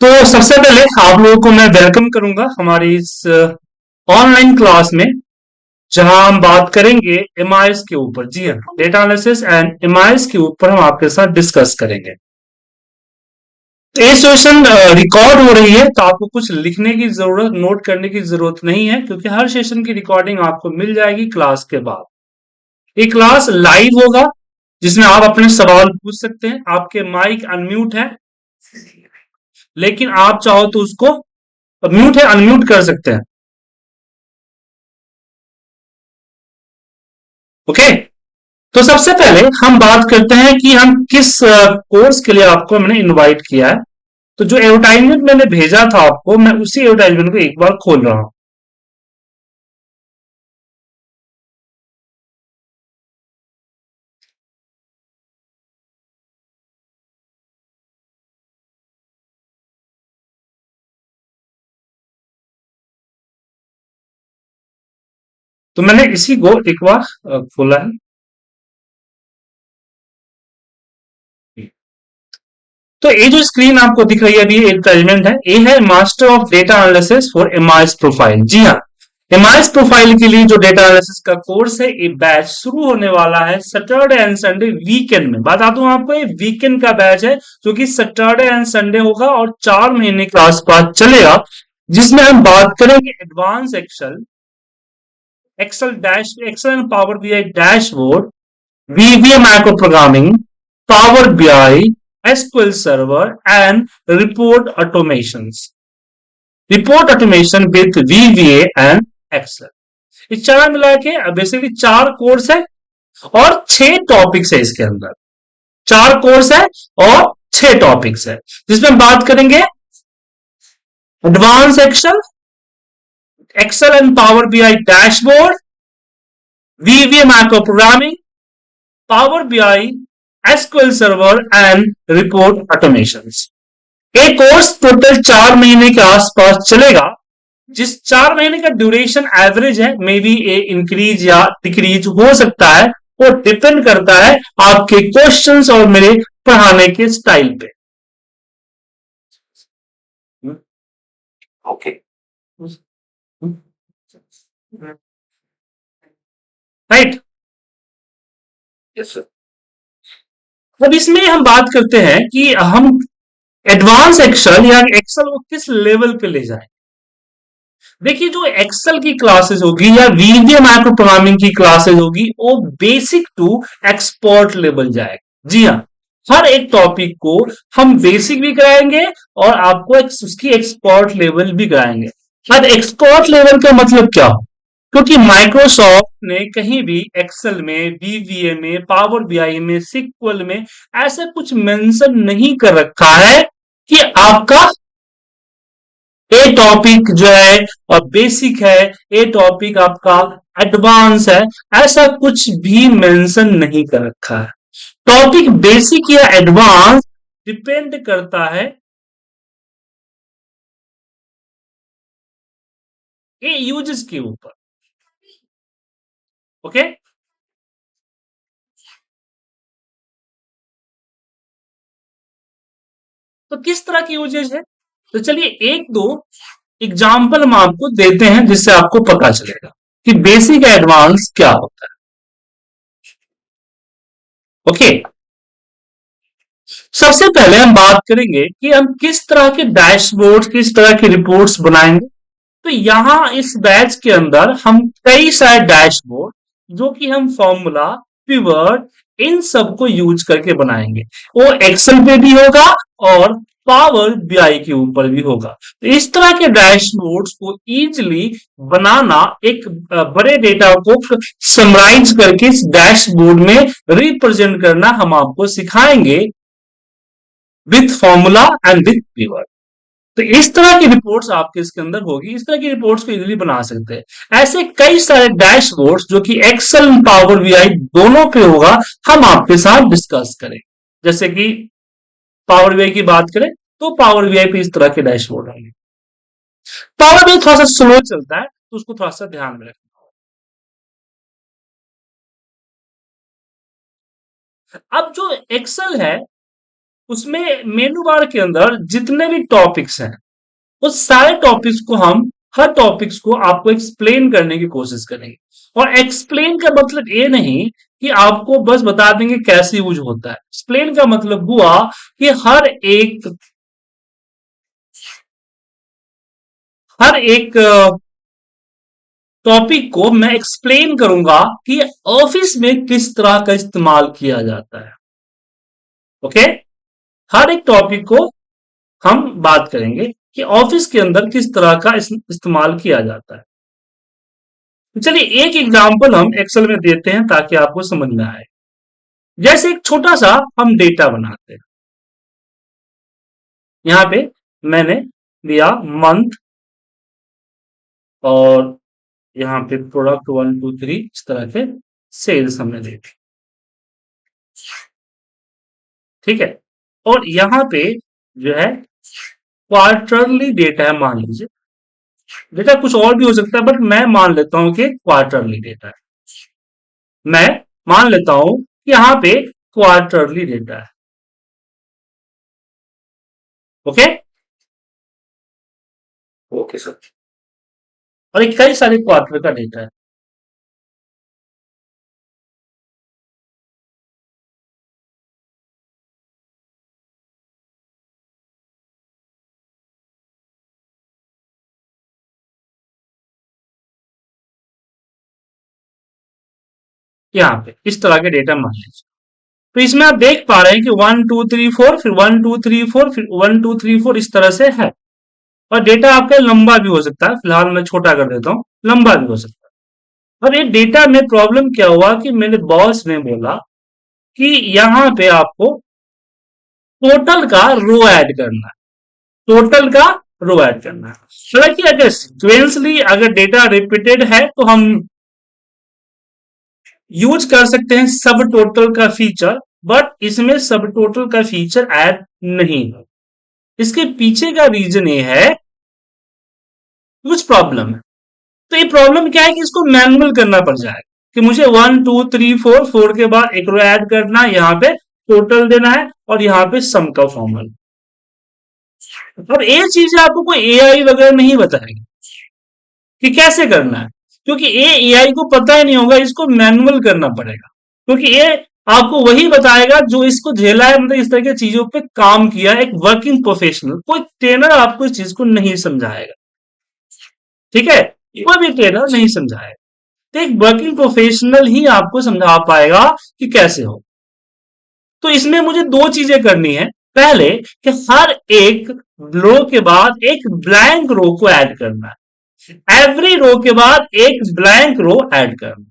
तो सबसे पहले आप लोगों को मैं वेलकम करूंगा हमारी इस ऑनलाइन क्लास में, जहां हम बात करेंगे एमआईएस के ऊपर। जी हाँ, डेटा एनालिसिस एंड एमआईएस के ऊपर हम आपके साथ डिस्कस करेंगे। तो ये सेशन रिकॉर्ड हो रही है, तो आपको कुछ लिखने की जरूरत, नोट करने की जरूरत नहीं है, क्योंकि हर सेशन की रिकॉर्डिंग आपको मिल जाएगी क्लास के बाद। ये क्लास लाइव होगा, जिसमें आप अपने सवाल पूछ सकते हैं। आपके माइक अनम्यूट है, लेकिन आप चाहो तो उसको म्यूट है अनम्यूट कर सकते हैं। ओके, तो सबसे पहले हम बात करते हैं कि हम किस कोर्स के लिए आपको मैंने इनवाइट किया है। तो जो एडवर्टाइजमेंट मैंने भेजा था आपको, मैं उसी एडवर्टाइजमेंट को एक बार खोल रहा हूं। तो मैंने इसी को एक बार खोला है। तो ये जो स्क्रीन आपको दिख रही है अभी, एडवर्टाइजमेंट है, ये है master of data analysis for MIS profile. जी हाँ, एमआईएस प्रोफाइल के लिए जो डेटा एनालिसिस का कोर्स है, ये बैच शुरू होने वाला है सैटरडे एंड संडे वीकेंड में। बता दूं आपको, ये वीकेंड का बैच है, जो कि सैटरडे एंड संडे होगा और 4 महीने के आसपास चलेगा, जिसमें हम बात करेंगे advance excel, excel and power BI dashboard, VBA macro programming, Power BI, SQL Server, and report automation with VBA and Excel। इस चार मिला के बेसिकली 4 कोर्स है और 6 टॉपिक्स है इसके अंदर। 4 कोर्स है और 6 टॉपिक्स है, जिसमें बात करेंगे advance excel, excel and power BI dashboard, VBA macro programming, power BI, SQL server and report automations. ये कोर्स टोटल 4 महीने के आसपास चलेगा, जिस 4 महीने का ड्यूरेशन एवरेज है, मे बी ये इंक्रीज या डिक्रीज हो सकता है। वो डिपेंड करता है आपके क्वेश्चंस और मेरे पढ़ाने के स्टाइल पे। Okay, right, yes sir. अब इसमें हम बात करते हैं कि हम एडवांस एक्सेल या एक्सेल को किस लेवल पे ले जाए। देखिए, जो एक्सेल की क्लासेस होगी या वीबीए मैक्रो प्रोग्रामिंग की क्लासेस होगी, वो बेसिक टू एक्सपर्ट लेवल जाएगा। जी हाँ, हर एक टॉपिक को हम बेसिक भी कराएंगे और आपको उसकी एक्सपर्ट लेवल भी कराएंगे। अब एक्सपर्ट लेवल का मतलब क्या हो, क्योंकि माइक्रोसॉफ्ट ने कहीं भी एक्सेल में, वीवीए में, पावर बीआई में, सिक्वल में ऐसा कुछ मेंशन नहीं कर रखा है कि आपका ये टॉपिक जो है और बेसिक है, ये टॉपिक आपका एडवांस है, ऐसा कुछ भी मेंशन नहीं कर रखा है। टॉपिक बेसिक या एडवांस डिपेंड करता है ये यूजेस के ऊपर। ओके, तो किस तरह की यूजेस है, तो चलिए एक दो एग्जाम्पल हम आपको देते हैं, जिससे आपको पता चलेगा कि बेसिक एडवांस क्या होता है। ओके, सबसे पहले हम बात करेंगे कि हम किस तरह के डैशबोर्ड, किस तरह की रिपोर्ट्स बनाएंगे। तो यहां इस बैच के अंदर हम कई सारे डैशबोर्ड, जो कि हम फॉर्मूला, पिवट, इन सबको यूज करके बनाएंगे। वो एक्सेल पे भी होगा और पावर बीआई के ऊपर भी होगा। तो इस तरह के डैशबोर्ड्स को इजीली बनाना, एक बड़े डेटा को समराइज करके इस डैशबोर्ड में रिप्रेजेंट करना हम आपको सिखाएंगे with formula and with pivot. तो इस तरह की रिपोर्ट्स आपके इसके अंदर होगी, इस तरह की रिपोर्ट्स को इजीली बना सकते हैं। ऐसे कई सारे डैशबोर्ड्स जो कि एक्सेल पावर बीआई दोनों पे होगा, हम आपके साथ डिस्कस करें। जैसे कि पावर बीआई की बात करें, तो पावर बीआई पे इस तरह के डैशबोर्ड होंगे। पावर बीआई थोड़ा सा स्लो चलता है, तो उसको थोड़ा सा ध्यान में रखना। अब जो एक्सेल है, उसमें मेनू बार के अंदर जितने भी टॉपिक्स हैं उस सारे टॉपिक्स को हम हर टॉपिक्स को आपको एक्सप्लेन करने की कोशिश करेंगे। और एक्सप्लेन का मतलब ये नहीं कि आपको बस बता देंगे कैसे यूज होता है। एक्सप्लेन का मतलब हुआ कि हर एक टॉपिक को मैं एक्सप्लेन करूंगा कि ऑफिस में किस तरह का इस्तेमाल किया जाता है। ओके, हर एक टॉपिक को हम बात करेंगे कि ऑफिस के अंदर किस तरह का इस्तेमाल किया जाता है। तो चलिए एक एग्जांपल हम एक्सेल में देते हैं ताकि आपको समझ में आए। जैसे एक छोटा सा हम डेटा बनाते हैं। यहां पे मैंने दिया मंथ और यहाँ पे प्रोडक्ट 1 2 3 इस तरह के सेल्स हमने देखे। ठीक है, और यहाँ पे जो है क्वार्टरली डेटा है, मान लीजिए। डेटा कुछ और भी हो सकता है बट मैं मान लेता हूं कि क्वार्टरली डेटा है। मैं मान लेता हूं कि यहाँ पे क्वार्टरली डेटा है। Okay, okay sir. और एक कई सारे क्वार्टर का डेटा है। यहाँ पे इस तरह के डेटा मान लीजिए। तो इसमें आप देख पा रहे हैं कि 1 2 3 4, फिर 1 2 3 4, फिर 1 2 3 4 इस तरह से है। और डेटा आपका लंबा भी हो सकता है, फिलहाल मैं छोटा कर देता हूं, लंबा भी हो सकता है। और ये डेटा में प्रॉब्लम क्या हुआ कि मेरे बॉस ने बोला कि यहाँ पे आपको टोटल का रो ऐड करना है। टोटल का रो ऐड करना है। हालांकि अगर सिक्वेंसली अगर डेटा रिपीटेड है तो हम यूज कर सकते हैं सब टोटल का फीचर, बट इसमें सब टोटल का फीचर ऐड नहीं है। इसके पीछे का रीजन ये है, कुछ प्रॉब्लम है। तो ये प्रॉब्लम क्या है कि इसको मैनुअल करना पड़ जाएगा कि मुझे 1 2 3 4 के बाद एक रो ऐड करना है, यहाँ पे टोटल देना है और यहाँ पे सम का फॉर्मूला। और ये चीजें आपको कोई एआई वगैरह नहीं बताएगी कि कैसे करना है, क्योंकि ये एआई को पता ही नहीं होगा, इसको मैनुअल करना पड़ेगा। क्योंकि ये आपको वही बताएगा जो इसको झेला है, मतलब इस तरह की चीजों पे काम किया है। एक वर्किंग प्रोफेशनल, कोई ट्रेनर आपको इस चीज को नहीं समझाएगा। ठीक है, कोई भी ट्रेनर नहीं समझाएगा। तो एक वर्किंग प्रोफेशनल ही आपको समझा पाएगा कि कैसे हो। तो इसमें मुझे दो चीजें करनी है। पहले कि हर एक रो के बाद एक ब्लैंक रो को ऐड करना है। एवरी रो के बाद एक ब्लैंक रो ऐड करना।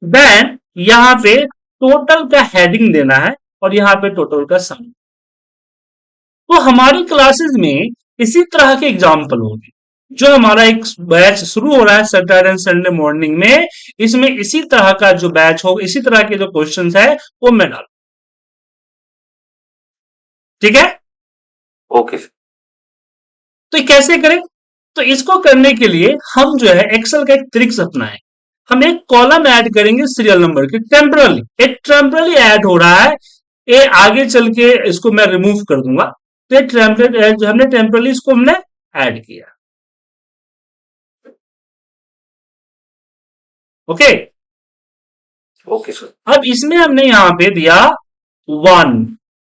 देन यहां पे टोटल का हेडिंग देना है और यहां पे टोटल का सम। तो हमारी क्लासेस में इसी तरह के एग्जाम्पल होगी। जो हमारा एक बैच शुरू हो रहा है सैटरडे एंड संडे मॉर्निंग में, इसमें इसी तरह का जो बैच होगा, इसी तरह के जो क्वेश्चंस है वो मैं डालू। ठीक है, ओके। तो ये कैसे करें? तो इसको करने के लिए हम जो है एक्सेल का एक ट्रिक्स अपनाएं। हम एक कॉलम ऐड करेंगे सीरियल नंबर के, टेम्परली। एक टेम्परली ऐड हो रहा है, ये आगे चल के इसको मैं रिमूव कर दूंगा। तो ये टेम्परली हमने टेम्परली इसको हमने ऐड किया। Okay, okay sir. अब इसमें हमने यहां पे दिया 1,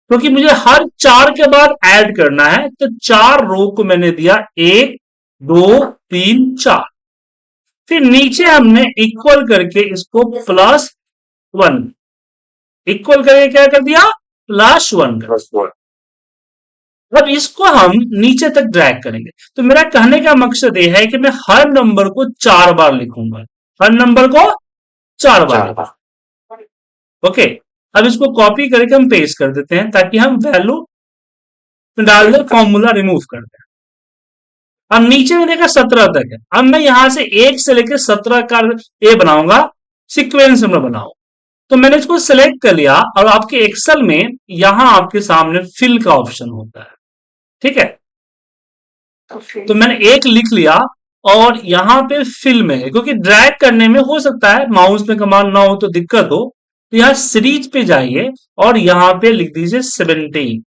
क्योंकि मुझे हर 4 के बाद ऐड करना है। तो 4 रो को मैंने दिया 1 2 3 4। फिर नीचे हमने इक्वल करके इसको +1, इक्वल करके क्या कर दिया, +1 कर। अब इसको हम नीचे तक ड्रैग करेंगे। तो मेरा कहने का मकसद ये है कि मैं हर नंबर को 4 बार लिखूंगा, हर नंबर को 4 बार। ओके, अब इसको कॉपी करके हम पेस्ट कर देते हैं ताकि हम वैल्यू डाल दें, फॉर्मूला रिमूव कर दें। अब नीचे में देखा 17 तक है। अब मैं यहां से 1 से लेकर 17 का ये बनाऊंगा, सीक्वेंस में बनाऊं। तो मैंने इसको सिलेक्ट कर लिया और आपके एक्सेल में यहां आपके सामने फिल का ऑप्शन होता है। ठीक है, तो मैंने 1 लिख लिया और यहां पे फिल में है, क्योंकि ड्रैग करने में हो सकता है माउस में कमांड ना हो तो दिक्कत हो। तो यहां सीरीज पे जाइए और यहां पे लिख दीजिए 17।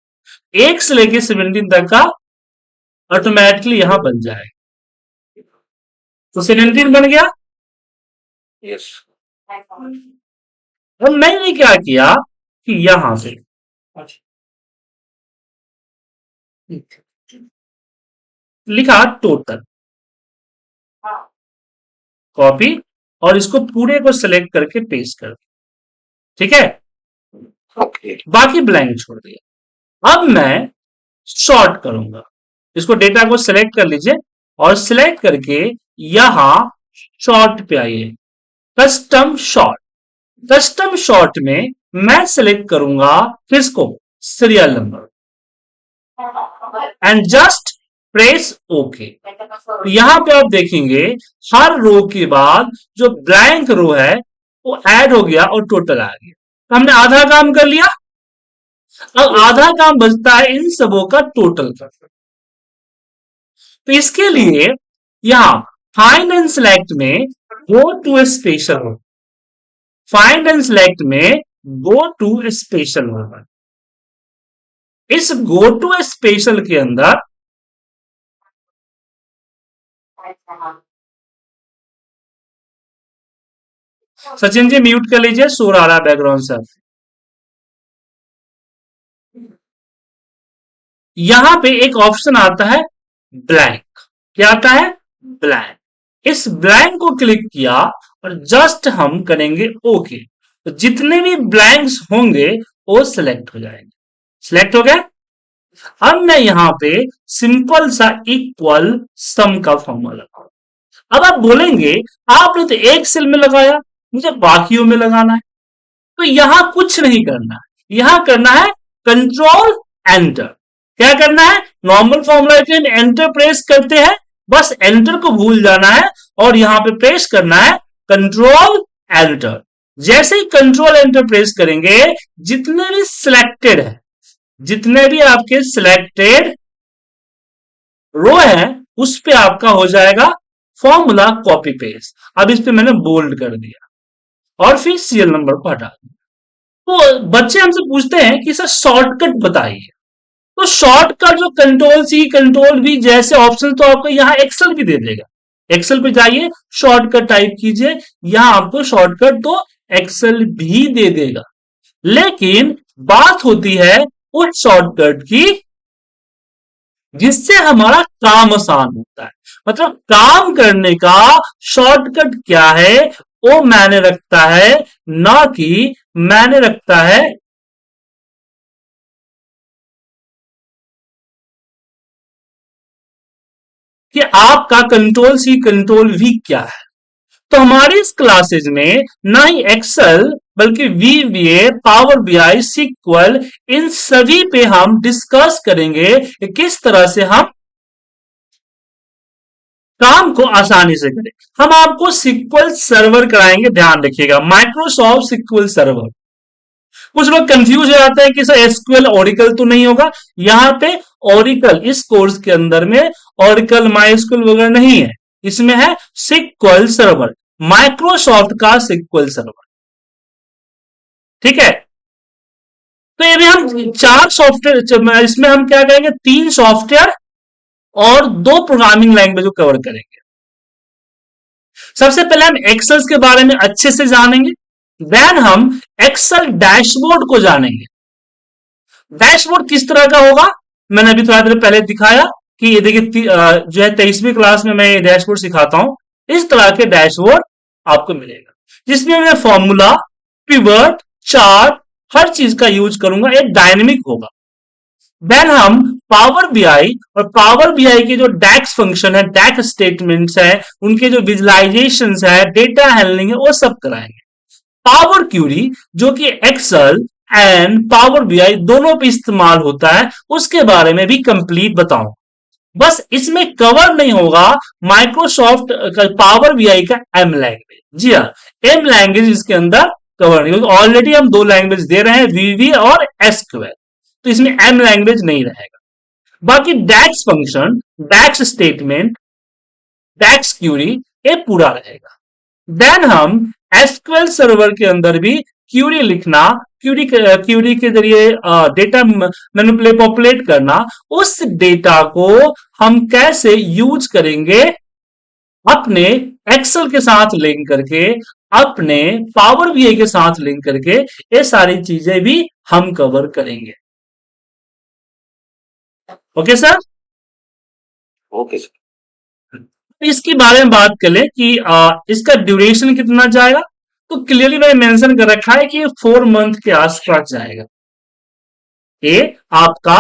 1 से लेके 17 तक का ऑटोमेटिकली यहां बन जाएगा। तो 17 बन गया। यस। अब मैंने क्या किया कि यहां से लिखा टोटल, कॉपी, और इसको पूरे को सिलेक्ट करके पेस्ट कर दिया। ठीक है, बाकी ब्लैंक छोड़ दिया। अब मैं शॉर्ट करूंगा, इसको डेटा को सिलेक्ट कर लीजिए और सिलेक्ट करके यहां शॉर्ट पे आइए, कस्टम शॉर्ट। कस्टम शॉर्ट में मैं सिलेक्ट करूंगा किसको, serial number, and just press okay. यहां पे आप देखेंगे हर रो के बाद जो ब्लैंक रो है वो ऐड हो गया और टोटल आ गया। तो हमने आधा काम कर लिया। अब आधा काम बचता है इन सबों का टोटल का। तो इसके लिए यहां फाइंड एंड सिलेक्ट में गो टू स्पेशल होगा, फाइंड एंड सिलेक्ट में गो टू स्पेशल होगा। इस गो टू स्पेशल के अंदर सचिन जी म्यूट कर लीजिए, शोर आ रहा है बैकग्राउंड से। यहां पे एक ऑप्शन आता है ब्लैंक। क्या आता है, ब्लैंक। इस ब्लैंक को क्लिक किया और जस्ट हम करेंगे ओके, तो जितने भी ब्लैंक्स होंगे वो सिलेक्ट हो जाएंगे। सिलेक्ट हो गए। अब मैं यहां पे सिंपल सा इक्वल सम का फॉर्मूला लगाऊं। अब आप बोलेंगे आपने तो एक सेल में लगाया, मुझे बाकियों में लगाना है। तो यहां कुछ नहीं करना है, यहां करना है कंट्रोल एंटर। क्या करना है, नॉर्मल फॉर्मूला के लिए एंटर प्रेस करते हैं, बस एंटर को भूल जाना है और यहां पे प्रेस करना है कंट्रोल एंटर। जैसे ही कंट्रोल एंटर प्रेस करेंगे, जितने भी सिलेक्टेड है, जितने भी आपके सिलेक्टेड रो है, उस पे आपका हो जाएगा फॉर्मूला कॉपी पेस्ट। अब इस पे मैंने बोल्ड कर दिया और फिर सीरियल नंबर को हटा दिया। तो बच्चे हमसे पूछते हैं कि सर शॉर्टकट बताइए। तो शॉर्टकट जो कंट्रोल सी कंट्रोल वी जैसे ऑप्शन तो आपको यहां एक्सेल भी दे देगा। एक्सेल पे जाइए, शॉर्टकट टाइप कीजिए, यहां आपको शॉर्टकट तो एक्सेल भी दे देगा। लेकिन बात होती है उस शॉर्टकट की जिससे हमारा काम आसान होता है। मतलब काम करने का शॉर्टकट क्या है वो मैंने रखता है, ना कि मैंने रखता है कि आपका कंट्रोल सी कंट्रोल वी क्या है। तो हमारी इस क्लासेज में ना ही एक्सेल बल्कि वीवीए, पावर बीआई, सिक्वल, इन सभी पे हम डिस्कस करेंगे कि किस तरह से हम काम को आसानी से करें। हम आपको सिक्वल सर्वर कराएंगे, ध्यान रखिएगा, माइक्रोसॉफ्ट सिक्वल सर्वर। कुछ लोग कंफ्यूज हो जाते हैं कि सर एसक्यूएल ओरिकल तो नहीं होगा। यहां पे ओरिकल इस कोर्स के अंदर में ओरिकल माइस्क्यूएल वगैरह नहीं है, इसमें है सिक्वल सर्वर, माइक्रोसॉफ्ट का सिक्वल सर्वर। ठीक है, तो ये भी हम 4 सॉफ्टवेयर, इसमें हम क्या करेंगे, 3 सॉफ्टवेयर और 2 प्रोग्रामिंग लैंग्वेज को कवर करेंगे। सबसे पहले हम एक्सेल के बारे में अच्छे से जानेंगे, देन हम एक्सेल डैशबोर्ड को जानेंगे। डैशबोर्ड किस तरह का होगा, मैंने अभी थोड़ा देर पहले दिखाया कि ये देखिए जो है 23वीं क्लास में मैं ये डैशबोर्ड सिखाता हूं। इस तरह के डैशबोर्ड आपको मिलेगा, जिसमें मैं फॉर्मूला, पिवट, चार्ट, हर चीज का यूज करूंगा, एक डायनेमिक होगा। देन हम पावर बीआई और पावर बीआई के जो डैक्स फंक्शन है, डैक्स स्टेटमेंट्स है, उनके जो विजुलाइजेशन है, डेटा हैंडलिंग है, वो सब कराएंगे। पावर क्यूरी जो कि एक्सेल एंड पावर बीआई दोनों पे इस्तेमाल होता है, उसके बारे में भी कंप्लीट बताऊं। बस इसमें कवर नहीं होगा माइक्रोसॉफ्ट का पावर बीआई का एम लैंग्वेज। जी हाँ, एम लैंग्वेज इसके अंदर कवर नहीं, ऑलरेडी हम 2 लैंग्वेज दे रहे हैं, वीवी और एसक्यूएल, तो इसमें एम लैंग्वेज नहीं रहेगा। बाकी डैक्स फंक्शन, डैक्स स्टेटमेंट, डैक्स क्यूरी, ये पूरा रहेगा। देन हम एसक्यूएल सर्वर के अंदर भी क्यूरी लिखना, क्यूरी के जरिए डेटा मैनिपुलेट पॉपुलेट करना, उस डेटा को हम कैसे यूज करेंगे अपने एक्सेल के साथ लिंक करके, अपने पावर बीआई के साथ लिंक करके, ये सारी चीजें भी हम कवर करेंगे। Okay sir. Okay sir. इसके बारे में बात कर ले कि इसका ड्यूरेशन कितना जाएगा, तो क्लियरली मैंने मेंशन कर रखा है कि 4 मंथ के आसपास जाएगा। ये आपका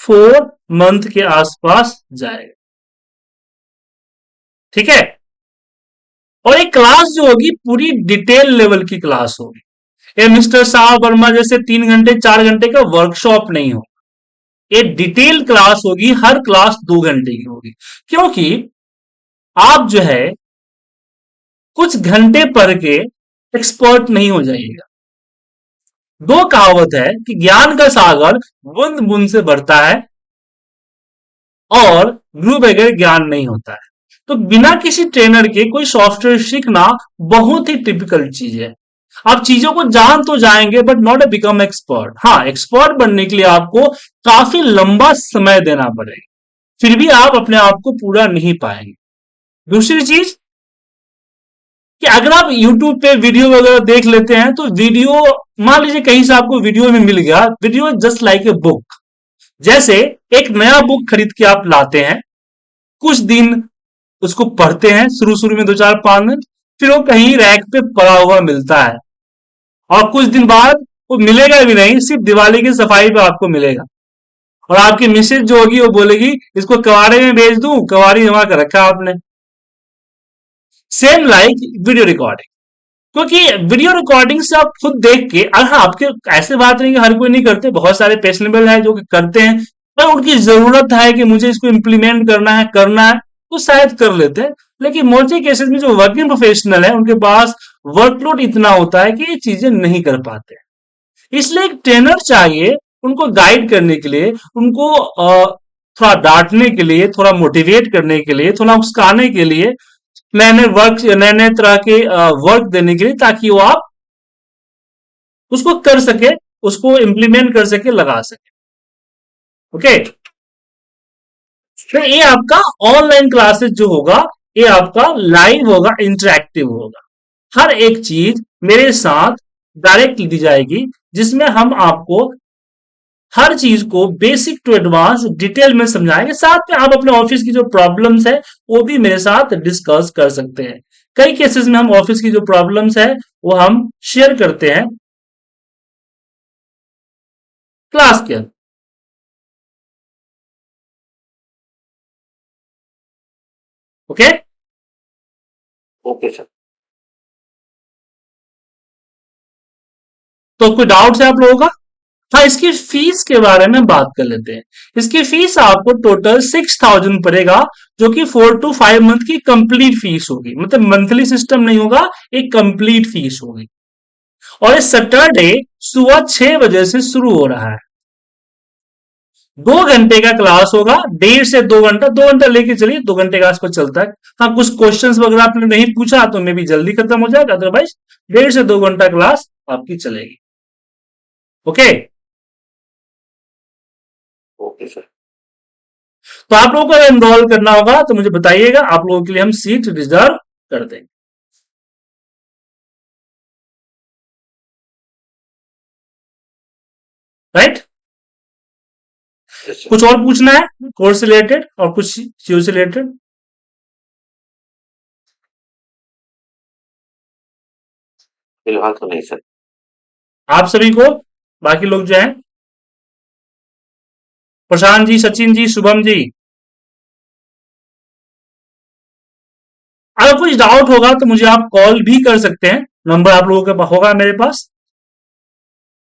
4 मंथ के आसपास जाएगा, ठीक है। और ये क्लास जो होगी पूरी डिटेल लेवल की क्लास होगी। ये मिस्टर शाह वर्मा जैसे 3 घंटे 4 घंटे का वर्कशॉप नहीं हो, ये डिटेल क्लास होगी, हर क्लास 2 घंटे की होगी। क्योंकि आप जो है कुछ घंटे पढ़ के एक्सपर्ट नहीं हो जाइएगा। दो कहावत है कि ज्ञान का सागर बूंद बूंद से भरता है और गुरु बगैर ज्ञान नहीं होता है। तो बिना किसी ट्रेनर के कोई सॉफ्टवेयर सीखना बहुत ही टिपिकल चीज है। आप चीजों को जान तो जाएंगे but not a become expert. हाँ, एक्सपर्ट बनने के लिए आपको काफी लंबा समय देना पड़ेगा, फिर भी आप अपने आप को पूरा नहीं पाएंगे। दूसरी चीज कि अगर आप YouTube पे वीडियो वगैरह देख लेते हैं तो वीडियो, मान लीजिए कहीं से आपको वीडियो में मिल गया, video just like a book. जैसे एक नया बुक खरीद के आप लाते हैं, कुछ दिन उसको पढ़ते हैं, शुरू शुरू में 2 4 5 दिन, फिर वो कहीं रैक पे पड़ा हुआ मिलता है और कुछ दिन बाद वो मिलेगा भी नहीं, सिर्फ दिवाली की सफाई पे आपको मिलेगा। और आपकी मिसेज जो होगी वो बोलेगी इसको कबाड़े में बेच दूं, कबाड़ी जमा कर रखा आपने। सेम लाइक वीडियो रिकॉर्डिंग, क्योंकि वीडियो रिकॉर्डिंग से आप खुद देख के, हाँ आपके ऐसे बात नहीं कि हर कोई नहीं करते, बहुत सारे फैशनेबल है जो कि करते हैं, पर उनकी जरूरत है कि मुझे इसको इम्प्लीमेंट करना है तो शायद कर लेते हैं। लेकिन मोस्टली केसेस में जो वर्किंग प्रोफेशनल है उनके पास वर्कलोड इतना होता है कि ये चीजें नहीं कर पाते। इसलिए एक ट्रेनर चाहिए उनको गाइड करने के लिए, उनको थोड़ा डांटने के लिए, थोड़ा मोटिवेट करने के लिए, थोड़ा उकसाने के लिए, नए नए तरह के वर्क देने के लिए, ताकि वो आप उसको कर सके, उसको इम्प्लीमेंट कर सके, लगा सके। ओके, तो ये आपका ऑनलाइन क्लासेस जो होगा ये आपका लाइव होगा, इंटरेक्टिव होगा। हर एक चीज मेरे साथ डायरेक्ट दी जाएगी, जिसमें हम आपको हर चीज को बेसिक टू एडवांस डिटेल में समझाएंगे। साथ में आप अपने ऑफिस की जो प्रॉब्लम्स है वो भी मेरे साथ डिस्कस कर सकते हैं। कई केसेस में हम ऑफिस की जो प्रॉब्लम्स है वो हम शेयर करते हैं क्लास के अंदर। Okay, okay sir. तो कोई डाउट है आप लोगों का? हाँ, इसकी फीस के बारे में बात कर लेते हैं। इसकी फीस आपको टोटल 6000 पड़ेगा, जो कि 4 to 5 मंथ की कंप्लीट फीस होगी। मतलब मंथली सिस्टम नहीं होगा, एक कंप्लीट फीस होगी। और इस सैटरडे सुबह 6 बजे से शुरू हो रहा है। 2 घंटे का क्लास होगा, 1.5 से 2 घंटा, 2 घंटा लेके चलिए, 2 घंटे के आसपास चलता है। हाँ, कुछ क्वेश्चंस वगैरह आपने नहीं पूछा तो मे भी जल्दी खत्म हो जाएगा, अदरवाइज 1.5 से 2 घंटा क्लास आपकी चलेगी। Okay, okay sir. तो आप लोगों को एनरोल करना होगा तो मुझे बताइएगा, आप लोगों के लिए हम सीट रिजर्व कर देंगे। Right, yes sir. कुछ और पूछना है कोर्स से रिलेटेड और कुछ चीजों से रिलेटेड? फिलहाल तो नहीं सर। आप सभी को, बाकी लोग जो हैं, प्रशांत जी, सचिन जी, शुभम जी, अगर कुछ डाउट होगा तो मुझे आप कॉल भी कर सकते हैं। नंबर आप लोगों के पास होगा, मेरे पास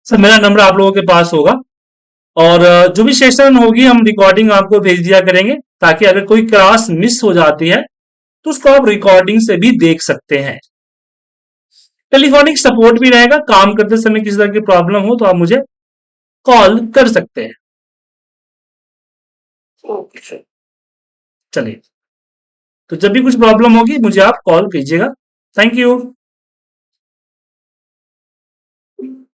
सर मेरा नंबर आप लोगों के पास होगा। और जो भी सेशन होगी हम रिकॉर्डिंग आपको भेज दिया करेंगे, ताकि अगर कोई क्लास मिस हो जाती है तो उसको आप रिकॉर्डिंग से भी देख सकते हैं। टेलीफोनिक सपोर्ट भी रहेगा, काम करते समय किसी तरह की प्रॉब्लम हो तो आप मुझे कॉल कर सकते हैं। Okay sir. चलिए, तो जब भी कुछ प्रॉब्लम होगी मुझे आप कॉल कीजिएगा। Thank you.